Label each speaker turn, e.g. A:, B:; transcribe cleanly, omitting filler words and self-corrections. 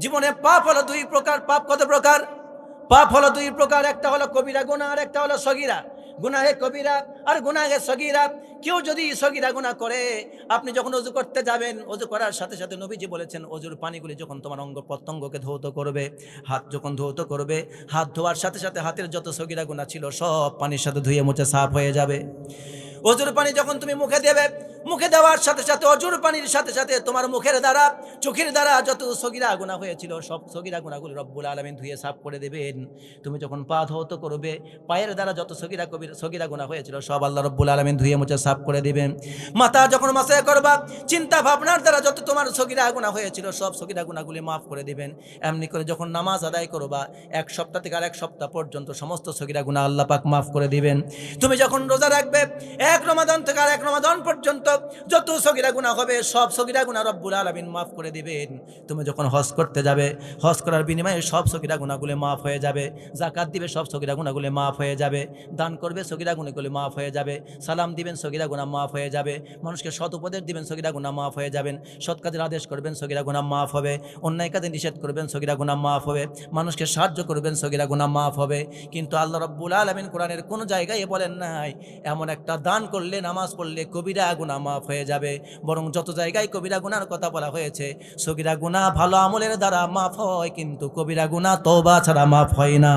A: জীবনে পাপ হলো দুই প্রকার। পাপ কত প্রকার? পাপ হলো দুই প্রকার, একটা হলো কবিরা গুনাহ আর একটা হলো সগীরা। গুনাহে কবিরা আর গুনাহে সগীরা। কেউ যদি সগীরা গুনাহ করে, আপনি যখন ওযু করতে যাবেন, ওযু করার সাথে সাথে নবীজি বলেছেন ওযুর পানিগুলি যখন তোমার অঙ্গ প্রত্যঙ্গকে ধৌত করবে, হাত যখন ধৌত করবে, হাত ধোয়ার সাথে সাথে হাতের যত সগীরা গুনাহ ছিল সব পানির সাথে ধুয়ে মুছে সাফ হয়ে যাবে। অজুর পানি যখন তুমি মুখে দেবে, মুখে দেওয়ার সাথে সাথে অজুর পানির সাথে সাথে তোমার মুখের দ্বারা, চোখের দ্বারা যত সগীরা গুনাহ হয়েছিল সব সগীরা গুনাহগুলো রব্বুল আলামিন ধুয়ে সাফ করে দেবেন। তুমি যখন পা ধৌত করবে, পায়ের দ্বারা যত সগীরা গুনাহ হয়েছিল সব আল্লাহ রব্বুল আলামিন ধুয়ে মুছে সাফ করে দিবেন। মাথা যখন মাসায় করবা, চিন্তা ভাবনার দ্বারা যত তোমার সগীরা গুনাহ হয়েছিল সব সগীরা গুনাহগুলি মাফ করে দিবেন। এমনি করে যখন নামাজ আদায় করবা, এক সপ্তাহ থেকে আরেক সপ্তাহ পর্যন্ত সমস্ত সগীরা গুনাহ আল্লাহ পাক মাফ করে দিবেন। তুমি যখন রোজা রাখবে, এক রমাদান থেকে আরেক রমাদান পর্যন্ত যত সগীরা গুনাহ হবে সব সগীরা গুনাহ রব্বুল আলামিন মাফ করে দিবেন। তুমি যখন হজ করতে যাবে, হজ করার বিনিময়ে সব সগীরা গুনাহগুলো মাফ হয়ে যাবে। যাকাত দিবে, সব সগীরা গুনাহগুলো মাফ হয়ে যাবে। দান করবে, সগীরা গুনাহগুলো মাফ হয়ে যাবে। সালাম দিবেন, সগীরা গুনাহ মাফ হয়ে যাবে। মানুষকে সৎ উপদেশ দিবেন, সগীরা গুনাহ মাফ হয়ে যাবেন। সৎ কাজের আদেশ করবেন, সগীরা গুনাহ মাফ হবে। অন্যায় কাজে নিষেধ করবেন, সগীরা গুনাহ মাফ হবে। মানুষকে সাহায্য করবেন, সগীরা গুনাহ মাফ হবে। কিন্তু আল্লাহ রাব্বুল আলামিন কোরআনের কোন জায়গায় বলেন নাই এমন একটা দান করলে, নামাজ পড়লে কবিরা গুনাহ মাফ হয়ে যাবে। বরং যত জায়গায় কবিরা গুনার কথা বলা হয়েছে, সগীরা গুনাহ ভালো আমলের দ্বারা মাফ হয়, কিন্তু কবিরা গুনাহ তওবা ছাড়া মাফ হয় না।